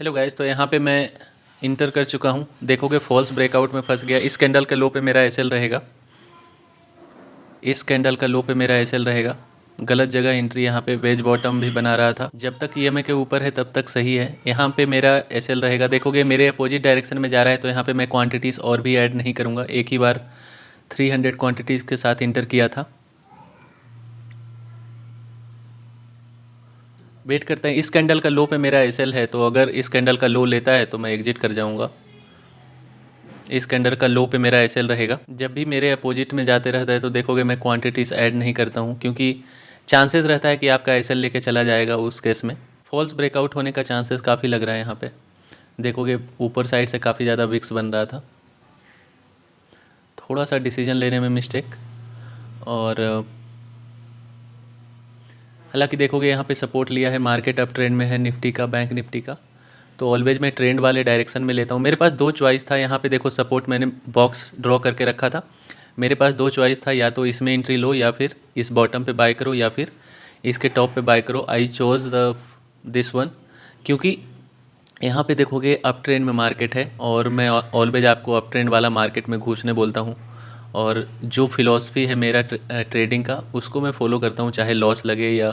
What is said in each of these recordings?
Hello guys, तो यहाँ पे मैं इंटर कर चुका हूँ। देखोगे फॉल्स ब्रेकआउट में फंस गया। इस कैंडल का लो पे मेरा एसएल रहेगा। इस कैंडल का लो पे मेरा एसएल रहेगा। गलत जगह एंट्री, यहाँ पे वेज बॉटम भी बना रहा था। जब तक ईएमए के ऊपर है तब तक सही है। यहाँ पे मेरा एसएल रहेगा। देखोगे मेरे अपोजिट डायरेक्शन में जा रहा है, तो यहाँ पे मैं क्वांटिटीज़ और भी ऐड नहीं करूँगा। एक ही बार 300 क्वांटिटीज़ के साथ इंटर किया था। वेट करते हैं। इस कैंडल का लो पे मेरा एसएल है, तो अगर इस कैंडल का लो लेता है तो मैं एग्जिट कर जाऊँगा। इस कैंडल का लो पे मेरा एसएल रहेगा। जब भी मेरे अपोजिट में जाते रहता है तो देखोगे मैं क्वांटिटीज़ ऐड नहीं करता हूँ, क्योंकि चांसेस रहता है कि आपका एसएल लेके चला जाएगा। उस केस में फॉल्स ब्रेकआउट होने का चांसेस काफ़ी लग रहा है। यहाँ पे देखोगे ऊपर साइड से काफ़ी ज़्यादा विक्स बन रहा था। थोड़ा सा डिसीजन लेने में मिस्टेक। और हालांकि देखोगे यहाँ पे सपोर्ट लिया है। मार्केट अप ट्रेंड में है निफ्टी का, बैंक निफ्टी का। तो ऑलवेज मैं ट्रेंड वाले डायरेक्शन में लेता हूँ। मेरे पास दो चॉइस था। यहाँ पे देखो सपोर्ट मैंने बॉक्स ड्रॉ करके रखा था। मेरे पास दो चॉइस था, या तो इसमें एंट्री लो, या फिर इस बॉटम पे बाय करो, या फिर इसके टॉप पे बाय करो। आई चोज़ दिस वन, क्योंकि यहाँ पे देखोगे अप ट्रेंड में मार्केट है, और मैं ऑलवेज आपको अप ट्रेंड वाला मार्केट में घुसने बोलता हूँ। और जो फिलॉसफी है मेरा ट्रेडिंग का, उसको मैं फॉलो करता हूँ, चाहे लॉस लगे या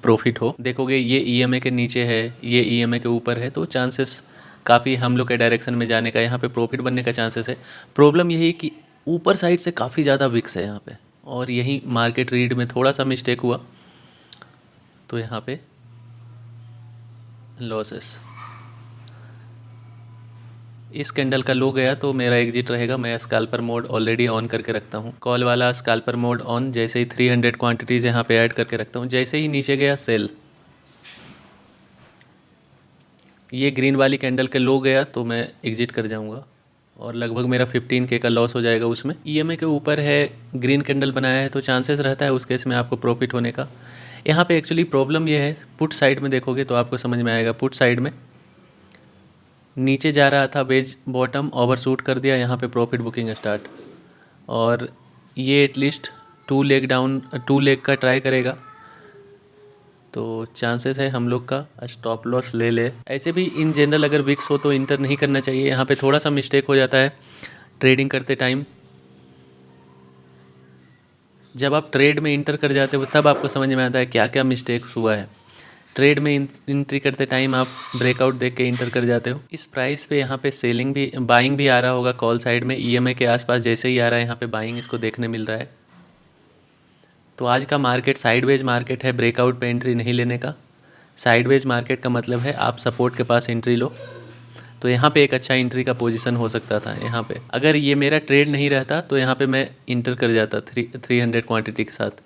प्रॉफिट हो। देखोगे ये ईएमए के नीचे है, ये ईएमए के ऊपर है, तो चांसेस काफ़ी हम लोग के डायरेक्शन में जाने का, यहाँ पे प्रॉफिट बनने का चांसेस है। प्रॉब्लम यही कि ऊपर साइड से काफ़ी ज़्यादा विक्स है यहाँ पे, और यही मार्केट रीड में थोड़ा सा मिस्टेक हुआ, तो यहाँ पे लॉसेस। इस कैंडल का लो गया तो मेरा एग्जिट रहेगा। मैं स्कैल्पर मोड ऑलरेडी ऑन करके रखता हूँ। कॉल वाला स्कैल्पर मोड ऑन। जैसे ही 300 क्वांटिटीज़ यहाँ पे ऐड करके रखता हूँ। जैसे ही नीचे गया सेल, ये ग्रीन वाली कैंडल के लो गया तो मैं एग्जिट कर जाऊँगा, और लगभग मेरा 15K का लॉस हो जाएगा उसमें। ईएमए के ऊपर है, ग्रीन कैंडल बनाया है, तो चांसेस रहता है उस केस में आपको प्रॉफिट होने का। यहाँ पे एक्चुअली प्रॉब्लम ये है, पुट साइड में देखोगे तो आपको समझ में आएगा। पुट साइड में नीचे जा रहा था वेज बॉटम, ओवरशूट कर दिया, यहाँ पे प्रॉफिट बुकिंग स्टार्ट। और ये एटलीस्ट 2 लेग का ट्राई करेगा, तो चांसेस है हम लोग का स्टॉप लॉस ले ले। ऐसे भी इन जनरल अगर विक्स हो तो इंटर नहीं करना चाहिए। यहाँ पे थोड़ा सा मिस्टेक हो जाता है ट्रेडिंग करते टाइम। जब आप ट्रेड में इंटर कर जाते हो तब आपको समझ में आता है क्या क्या मिस्टेक्स हुआ है। ट्रेड में एंट्री करते टाइम आप ब्रेकआउट देख के इंटर कर जाते हो। इस प्राइस पे यहाँ पे सेलिंग भी, बाइंग भी आ रहा होगा कॉल साइड में। ईएमए के आसपास जैसे ही आ रहा है यहाँ पे बाइंग इसको देखने मिल रहा है। तो आज का मार्केट साइडवेज मार्केट है, ब्रेकआउट पे एंट्री नहीं लेने का। साइडवेज मार्केट का मतलब है आप सपोर्ट के पास एंट्री लो। तो यहाँ पे एक अच्छा एंट्री का पोजीशन हो सकता था। यहाँ पे अगर ये मेरा ट्रेड नहीं रहता तो यहाँ पे मैं इंटर कर जाता 300 क्वांटिटी के साथ,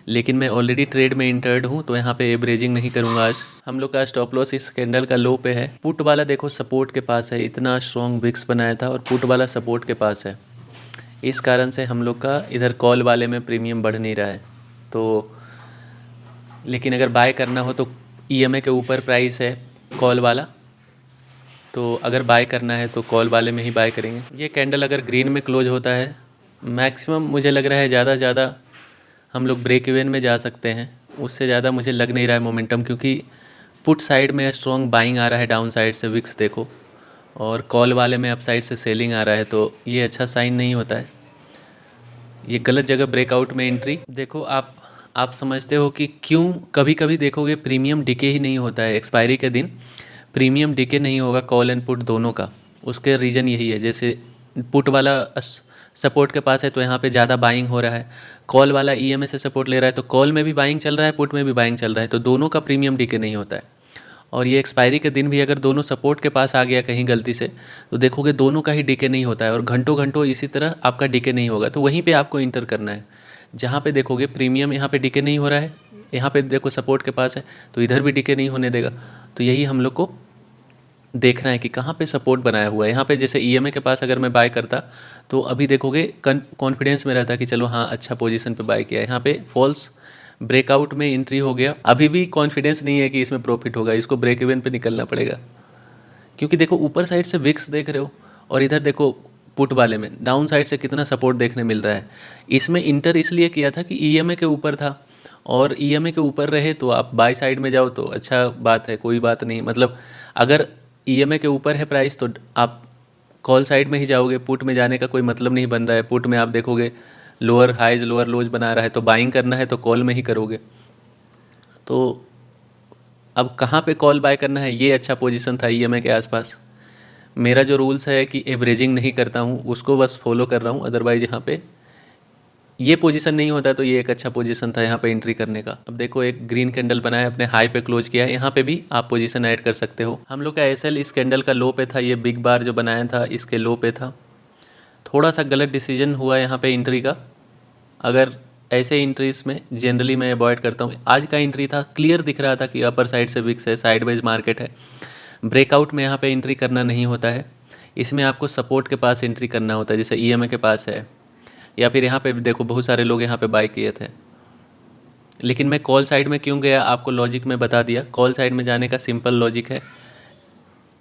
लेकिन मैं ऑलरेडी ट्रेड में इंटर्ड हूँ, तो यहाँ पे एवरेजिंग नहीं करूँगा आज। हम लोग का स्टॉप लॉस इस कैंडल का लो पे है। पुट वाला देखो सपोर्ट के पास है, इतना स्ट्रॉन्ग विक्स बनाया था, और पुट वाला सपोर्ट के पास है। इस कारण से हम लोग का इधर कॉल वाले में प्रीमियम बढ़ नहीं रहा है। तो लेकिन अगर बाय करना हो तो ईएमए के ऊपर प्राइस है कॉल वाला, तो अगर बाय करना है तो कॉल वाले में ही बाय करेंगे। ये कैंडल अगर ग्रीन में क्लोज होता है, मैक्सिमम मुझे लग रहा है ज़्यादा ज़्यादा हम लोग ब्रेक इवन में जा सकते हैं। उससे ज़्यादा मुझे लग नहीं रहा है मोमेंटम, क्योंकि पुट साइड में स्ट्रॉन्ग बाइंग आ रहा है डाउन साइड से, विक्स देखो, और कॉल वाले में अप साइड से सेलिंग आ रहा है, तो ये अच्छा साइन नहीं होता है। ये गलत जगह ब्रेकआउट में एंट्री। देखो आप समझते हो कि क्यों कभी कभी देखोगे प्रीमियम डिके ही नहीं होता है एक्सपायरी के दिन। प्रीमियम डिके नहीं होगा कॉल एंड पुट दोनों का। उसके रीज़न यही है, जैसे पुट वाला सपोर्ट के पास है तो यहाँ पे ज़्यादा बाइंग हो रहा है। कॉल वाला ईएमए से सपोर्ट ले रहा है तो कॉल में भी बाइंग चल रहा है, पुट में भी बाइंग चल रहा है, तो दोनों का प्रीमियम डिके नहीं होता है। और ये एक्सपायरी के दिन भी अगर दोनों सपोर्ट के पास आ गया कहीं गलती से, तो देखोगे दोनों का ही डिके नहीं होता है, और घंटों घंटों इसी तरह आपका डिके नहीं होगा। तो वहीं पे आपको इंटर करना है जहाँ पे देखोगे प्रीमियम यहाँ पे डिके नहीं हो रहा है। यहाँ पे देखो सपोर्ट के पास है तो इधर भी डिके नहीं होने देगा। तो यही हम लोग को देखना है कि कहाँ पे सपोर्ट बनाया हुआ है। यहाँ पे जैसे ईएमए के पास अगर मैं बाय करता तो अभी देखोगे कॉन्फिडेंस में रहता कि चलो हाँ अच्छा पोजीशन पे बाय किया है। यहाँ पे फॉल्स ब्रेकआउट में एंट्री हो गया, अभी भी कॉन्फिडेंस नहीं है कि इसमें प्रॉफिट होगा। इसको ब्रेक इवन पे निकलना पड़ेगा, क्योंकि देखो ऊपर साइड से विक्स देख रहे हो, और इधर देखो पुट वाले में डाउन साइड से कितना सपोर्ट देखने मिल रहा है। इसमें इंटर इसलिए किया था कि ईएमए के ऊपर था, और ईएमए के ऊपर रहे तो आप बाय साइड में जाओ तो अच्छा बात है, कोई बात नहीं। मतलब अगर ईएमए के ऊपर है प्राइस तो आप कॉल साइड में ही जाओगे, पुट में जाने का कोई मतलब नहीं बन रहा है। पुट में आप देखोगे लोअर हाइज लोअर लोज बना रहा है, तो बाइंग करना है तो कॉल में ही करोगे। तो अब कहाँ पे कॉल बाय करना है, ये अच्छा पोजीशन था ईएमए के आसपास। मेरा जो रूल्स है कि एवरेजिंग नहीं करता हूँ, उसको बस फॉलो कर रहा हूँ। अदरवाइज यहाँ पे ये पोजीशन नहीं होता, तो ये एक अच्छा पोजीशन था यहाँ पे एंट्री करने का। अब देखो एक ग्रीन कैंडल बनाया, अपने हाई पे क्लोज किया है, यहाँ पे भी आप पोजीशन ऐड कर सकते हो। हम लोग का एसएल इस कैंडल का लो पे था, ये बिग बार जो बनाया था इसके लो पे था। थोड़ा सा गलत डिसीजन हुआ यहाँ पे एंट्री का। अगर ऐसे एंट्रीज में जनरली मैं अवॉइड करता हूँ। आज का एंट्री था, क्लियर दिख रहा था कि अपर साइड से विक्स है, साइडवेज मार्केट है। ब्रेकआउट में यहाँ पे एंट्री करना नहीं होता है, इसमें आपको सपोर्ट के पास एंट्री करना होता है, जैसे ईएमए के पास है, या फिर यहाँ पे देखो बहुत सारे लोग यहाँ पे बाय किए थे। लेकिन मैं कॉल साइड में क्यों गया, आपको लॉजिक में बता दिया। कॉल साइड में जाने का सिंपल लॉजिक है,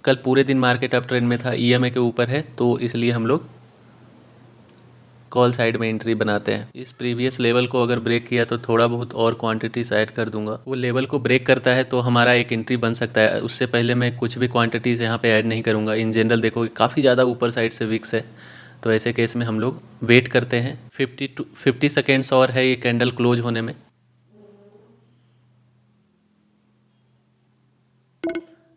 कल पूरे दिन मार्केट अप ट्रेंड में था, ईएमए के ऊपर है, तो इसलिए हम लोग कॉल साइड में एंट्री बनाते हैं। इस प्रीवियस लेवल को अगर ब्रेक किया तो थोड़ा बहुत और क्वांटिटीज ऐड कर दूंगा। वो लेवल को ब्रेक करता है तो हमारा एक एंट्री बन सकता है, उससे पहले मैं कुछ भी क्वांटिटीज़ यहाँ पे ऐड नहीं करूँगा। इन जनरल देखोगे काफ़ी ज़्यादा ऊपर साइड से विक्स है, तो ऐसे केस में हम लोग वेट करते हैं। 50 सेकेंड्स और है ये कैंडल क्लोज होने में।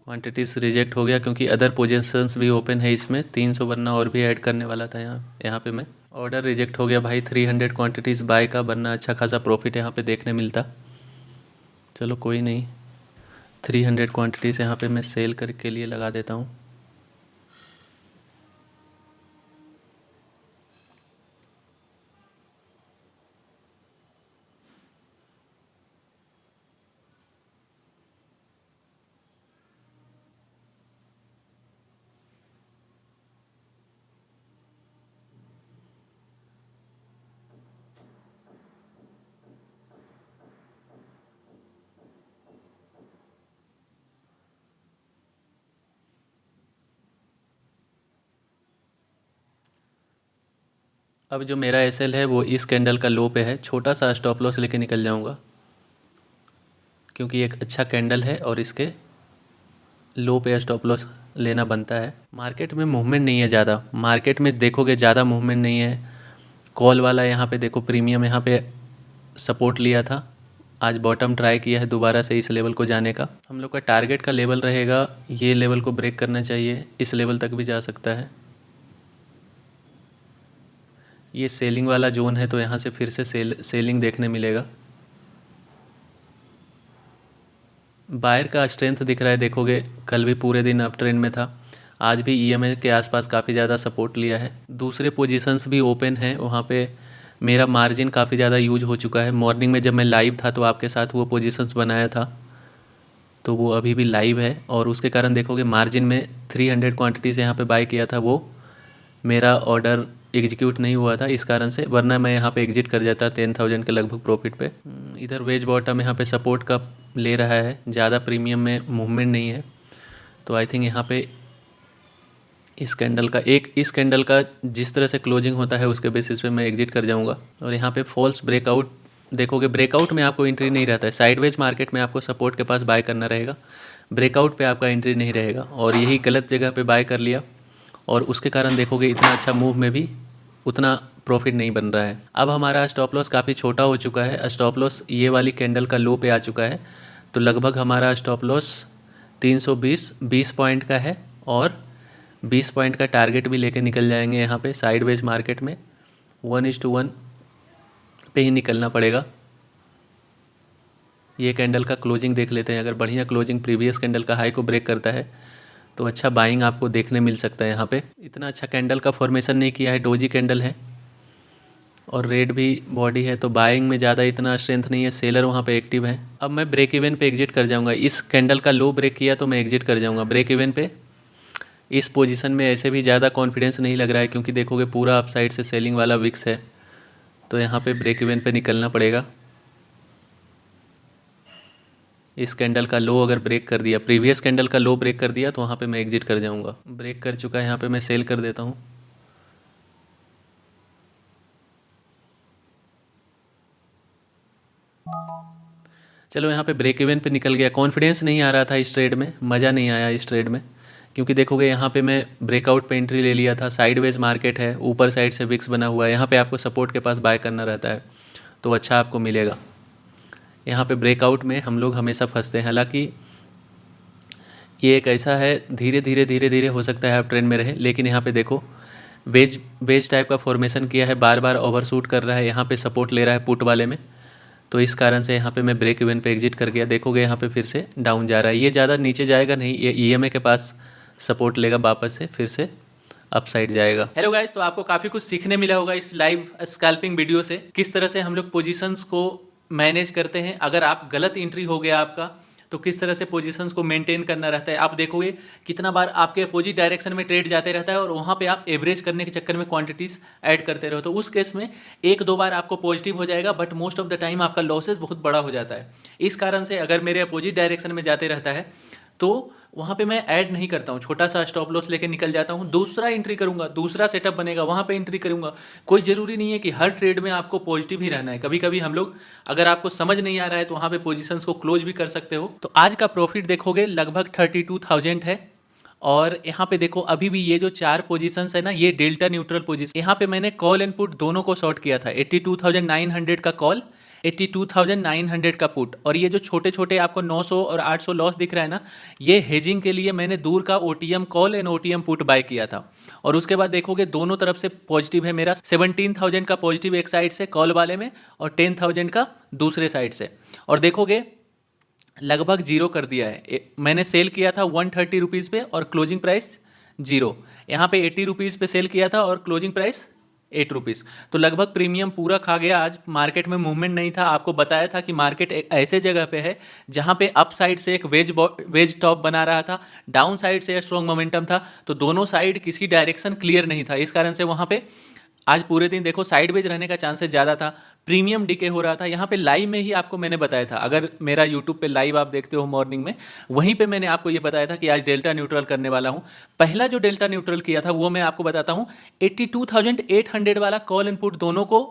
क्वांटिटीज रिजेक्ट हो गया क्योंकि अदर पोजीशंस भी ओपन है इसमें। 300 बनना और भी ऐड करने वाला था यहाँ पे मैं। ऑर्डर रिजेक्ट हो गया भाई। 300 क्वांटिटीज़ बाय का बनना, अच्छा खासा प्रॉफिट यहाँ पे देखने मिलता। चलो कोई नहीं, 300 क्वांटिटीज़ यहाँ पे मैं सेल करके लिए लगा देता हूँ। अब जो मेरा एसएल है वो इस कैंडल का लो पे है, छोटा सा स्टॉप लॉस लेके निकल जाऊंगा क्योंकि एक अच्छा कैंडल है और इसके लो पे स्टॉप लॉस लेना बनता है। मार्केट में मूवमेंट नहीं है ज़्यादा, मार्केट में देखोगे ज़्यादा मूवमेंट नहीं है। कॉल वाला यहाँ पे देखो, प्रीमियम यहाँ पे सपोर्ट लिया था, आज बॉटम ट्राई किया है दोबारा से इस लेवल को जाने का। हम लोग का टारगेट का लेवल रहेगा, ये लेवल को ब्रेक करना चाहिए, इस लेवल तक भी जा सकता है। ये सेलिंग वाला जोन है, तो यहाँ से फिर से सेलिंग देखने मिलेगा। बायर का स्ट्रेंथ दिख रहा है, देखोगे कल भी पूरे दिन अप ट्रेंड में था, आज भी ईएमए के आसपास काफ़ी ज़्यादा सपोर्ट लिया है। दूसरे पोजीशंस भी ओपन हैं, वहाँ पे मेरा मार्जिन काफ़ी ज़्यादा यूज हो चुका है। मॉर्निंग में जब मैं लाइव था तो आपके साथ वो पोजीशंस बनाया था, तो वो अभी भी लाइव है, और उसके कारण देखोगे मार्जिन में 300 क्वांटिटीज़ यहाँ पे बाय किया था, वो मेरा ऑर्डर एग्जीक्यूट नहीं हुआ था इस कारण से, वरना मैं यहाँ पे एग्जिट कर जाता 10,000 के लगभग प्रॉफिट पे। इधर वेज बॉटम यहाँ पे सपोर्ट का ले रहा है, ज़्यादा प्रीमियम में मूवमेंट नहीं है, तो आई थिंक यहाँ पे इस कैंडल का जिस तरह से क्लोजिंग होता है उसके बेसिस पे मैं एग्जिट कर जाऊँगा। और यहाँ पे फॉल्स ब्रेकआउट देखोगे, ब्रेकआउट में आपको एंट्री नहीं रहता है, साइडवेज मार्केट में आपको सपोर्ट के पास बाय करना रहेगा, ब्रेकआउट पे आपका एंट्री नहीं रहेगा, और यही गलत जगह पे बाय कर लिया, और उसके कारण देखोगे इतना अच्छा मूव में भी उतना प्रॉफिट नहीं बन रहा है। अब हमारा स्टॉप लॉस काफ़ी छोटा हो चुका है, स्टॉप लॉस ये वाली कैंडल का लो पे आ चुका है, तो लगभग हमारा स्टॉप लॉस 320 पॉइंट का है, और 20 पॉइंट का टारगेट भी लेके निकल जाएंगे यहाँ पे साइडवेज मार्केट में। 1:1 पे ही निकलना पड़ेगा। ये कैंडल का क्लोजिंग देख लेते हैं, अगर बढ़िया क्लोजिंग प्रीवियस कैंडल का हाई को ब्रेक करता है तो अच्छा बाइंग आपको देखने मिल सकता है। यहाँ पे इतना अच्छा कैंडल का फॉर्मेशन नहीं किया है, डोजी कैंडल है और रेड भी बॉडी है, तो बाइंग में ज़्यादा इतना स्ट्रेंथ नहीं है, सेलर वहाँ पे एक्टिव है। अब मैं ब्रेक इवन पे एग्जिट कर जाऊँगा, इस कैंडल का लो ब्रेक किया तो मैं एग्जिट कर जाऊँगा ब्रेक इवन पे। इस पोजीशन में ऐसे भी ज़्यादा कॉन्फिडेंस नहीं लग रहा है, क्योंकि देखोगे पूरा अपसाइड से सेलिंग वाला विक्स है, तो यहाँ पे ब्रेक इवन पे निकलना पड़ेगा। इस कैंडल का लो अगर ब्रेक कर दिया, प्रीवियस कैंडल का लो ब्रेक कर दिया, तो वहाँ पे मैं एग्जिट कर जाऊँगा। ब्रेक कर चुका है, यहाँ पे मैं सेल कर देता हूँ। चलो यहाँ पे ब्रेक इवन पे निकल गया, कॉन्फिडेंस नहीं आ रहा था इस ट्रेड में, मज़ा नहीं आया इस ट्रेड में, क्योंकि देखोगे यहाँ पे मैं ब्रेकआउट पे एंट्री ले लिया था, साइडवेज मार्केट है, ऊपर साइड से विक्स बना हुआ है, यहाँ पे आपको सपोर्ट के पास बाय करना रहता है तो अच्छा आपको मिलेगा। यहाँ पे ब्रेकआउट में हम लोग हमेशा फंसते हैं, हालांकि ये एक ऐसा है धीरे धीरे हो सकता है आप ट्रेंड में रहे, लेकिन यहाँ पे देखो बेज टाइप का फॉर्मेशन किया है, बार बार ओवरशूट कर रहा है, यहाँ पे सपोर्ट ले रहा है पुट वाले में, तो इस कारण से यहाँ पे मैं ब्रेक इवन पे एग्जिट कर गया। देखोगे यहाँ पे फिर से डाउन जा रहा है, ये ज़्यादा नीचे जाएगा नहीं, ये ईएमए के पास सपोर्ट लेगा, वापस से फिर से अप साइड जाएगा। हेलो गाइस, तो आपको काफ़ी कुछ सीखने मिला होगा इस लाइव स्कैल्पिंग वीडियो से, किस तरह से हम लोग पोजीशंस को मैनेज करते हैं। अगर आप गलत एंट्री हो गया आपका तो किस तरह से पोजीशंस को मेंटेन करना रहता है। आप देखोगे कितना बार आपके अपोजिट डायरेक्शन में ट्रेड जाते रहता है और वहाँ पे आप एवरेज करने के चक्कर में क्वांटिटीज ऐड करते रहो, तो उस केस में एक दो बार आपको पॉजिटिव हो जाएगा, but most of the time आपका लॉसेज बहुत बड़ा हो जाता है। इस कारण से अगर मेरे अपोजिट डायरेक्शन में जाते रहता है तो वहाँ पे मैं ऐड नहीं करता हूँ, छोटा सा स्टॉप लॉस लेके निकल जाता हूँ, दूसरा एंट्री करूँगा, दूसरा सेटअप बनेगा, वहाँ पे एंट्री करूँगा। कोई ज़रूरी नहीं है कि हर ट्रेड में आपको पॉजिटिव ही रहना है, कभी कभी हम लोग अगर आपको समझ नहीं आ रहा है तो वहाँ पे पोजीशंस को क्लोज भी कर सकते हो। तो आज का प्रॉफिट देखोगे लगभग 32,000 है, और यहाँ पे देखो अभी भी ये जो 4 पोजीशंस है ना, ये डेल्टा न्यूट्रल पोजीशन, यहाँ पे मैंने कॉल एंड पुट दोनों को शॉर्ट किया था, 82,900 का कॉल, 82,900 का पुट, और ये जो छोटे छोटे आपको 900 और 800 लॉस दिख रहा है ना, ये हेजिंग के लिए मैंने दूर का OTM call and OTM put buy किया था। और उसके बाद देखोगे दोनों तरफ से पॉजिटिव है मेरा, 17,000 का पॉजिटिव एक साइड से कॉल वाले में और 10,000 का दूसरे साइड से, और देखोगे लगभग जीरो कर दिया है। मैंने सेल किया था 130 रुपीज़ पे और क्लोजिंग प्राइस जीरो, यहाँ पे 80 रुपीज़ पे सेल किया था और क्लोजिंग प्राइस 8 रुपीज़, तो लगभग प्रीमियम पूरा खा गया। आज मार्केट में मूवमेंट नहीं था, आपको बताया था कि मार्केट एक ऐसे जगह पे है जहाँ पे अप साइड से एक वेज टॉप बना रहा था, डाउन साइड से स्ट्रॉन्ग मोमेंटम था, तो दोनों साइड किसी डायरेक्शन क्लियर नहीं था, इस कारण से वहाँ पे आज पूरे दिन देखो साइडवेज रहने का चांसेस ज़्यादा था, प्रीमियम डिके हो रहा था। यहाँ पे लाइव में ही आपको मैंने बताया था, अगर मेरा यूट्यूब पे लाइव आप देखते हो मॉर्निंग में, वहीं पे मैंने आपको ये बताया था कि आज डेल्टा न्यूट्रल करने वाला हूँ। पहला जो डेल्टा न्यूट्रल किया था वो मैं आपको बताता हूँ, 82,800 वाला कॉल एंड पुट दोनों को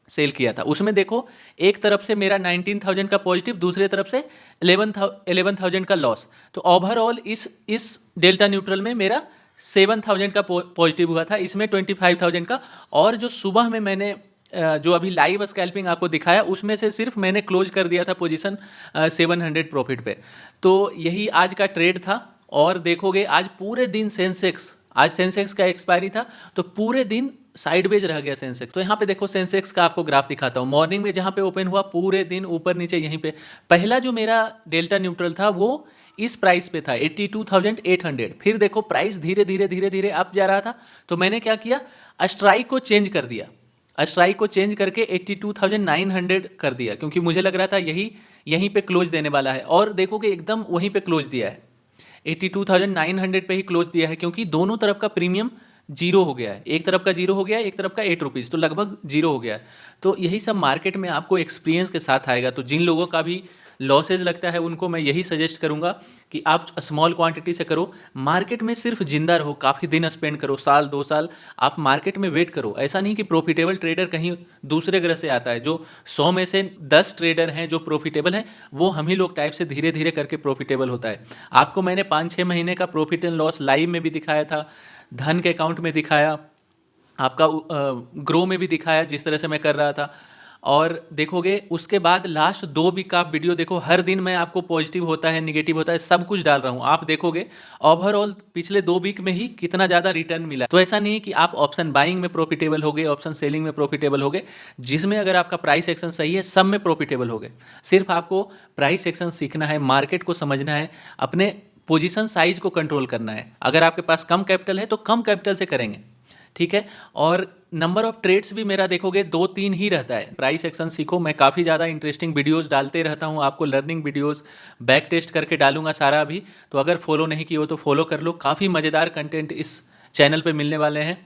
सेल किया था। उसमें देखो एक तरफ से मेरा 19,000 का पॉजिटिव, दूसरे तरफ से 11,000 का लॉस, तो ओवरऑल इस डेल्टा न्यूट्रल में मेरा 7,000 का पॉजिटिव हुआ था, इसमें 25,000 का। और जो सुबह में मैंने जो अभी लाइव स्कैल्पिंग आपको दिखाया उसमें से सिर्फ मैंने क्लोज कर दिया था पोजीशन 700 प्रॉफिट पे। तो यही आज का ट्रेड था। और देखोगे आज पूरे दिन आज सेंसेक्स का एक्सपायरी था तो पूरे दिन साइडवेज रह गया सेंसेक्स। तो यहाँ पे देखो सेंसेक्स का आपको ग्राफ दिखाता हूँ, मॉर्निंग में जहाँ पे ओपन हुआ पूरे दिन ऊपर नीचे यहीं पे। पहला जो मेरा डेल्टा न्यूट्रल था वो इस प्राइस पे था 82,800, फिर देखो प्राइस धीरे धीरे अप जा रहा था, तो मैंने क्या किया, स्ट्राइक को चेंज कर दिया, स्ट्राइक को चेंज करके 82,900 कर दिया, क्योंकि मुझे लग रहा था यहीं पे क्लोज देने वाला है, और देखोगे एकदम वहीं पे क्लोज दिया है, 82,900 पे ही क्लोज दिया है, क्योंकि दोनों तरफ का प्रीमियम जीरो हो गया है, एक तरफ का जीरो हो गया है, एक तरफ का 8 रुपीज़, तो लगभग जीरो हो गया है। तो यही सब मार्केट में आपको एक्सपीरियंस के साथ आएगा। तो जिन लोगों का भी लॉसेज लगता है उनको मैं यही सजेस्ट करूंगा कि आप स्मॉल क्वांटिटी से करो, मार्केट में सिर्फ जिंदा रहो, काफ़ी दिन स्पेंड करो, साल 2 साल आप मार्केट में वेट करो। ऐसा नहीं कि प्रॉफिटेबल ट्रेडर कहीं दूसरे ग्रह से आता है, जो 100 में से 10 ट्रेडर हैं जो प्रॉफिटेबल हैं, वो हम ही लोग टाइप से धीरे धीरे करके प्रॉफिटेबल होता है। आपको मैंने 5-6 महीने का प्रॉफिट एंड लॉस लाइव में भी दिखाया था, धन के अकाउंट में दिखाया, आपका ग्रो में भी दिखाया, जिस तरह से मैं कर रहा था। और देखोगे उसके बाद लास्ट 2 वीक का आप वीडियो देखो, हर दिन मैं आपको पॉजिटिव होता है निगेटिव होता है सब कुछ डाल रहा हूँ, आप देखोगे ओवरऑल पिछले 2 वीक में ही कितना ज़्यादा रिटर्न मिला। तो ऐसा नहीं है कि आप ऑप्शन बाइंग में प्रॉफिटेबल हो गए, ऑप्शन सेलिंग में प्रॉफिटेबल हो गए, जिसमें अगर आपका प्राइस एक्शन सही है सब में प्रॉफिटेबल हो गए। सिर्फ आपको प्राइस एक्शन सीखना है, मार्केट को समझना है, अपने पोजीशन साइज को कंट्रोल करना है। अगर आपके पास कम कैपिटल है तो कम कैपिटल से करेंगे, ठीक है। और नंबर ऑफ ट्रेड्स भी मेरा देखोगे 2-3 ही रहता है। प्राइस एक्शन सीखो, मैं काफ़ी ज़्यादा इंटरेस्टिंग वीडियोस डालते रहता हूँ, आपको लर्निंग वीडियोस बैक टेस्ट करके डालूंगा सारा अभी, तो अगर फॉलो नहीं किए हो तो फॉलो कर लो, काफ़ी मज़ेदार कंटेंट इस चैनल पे मिलने वाले हैं।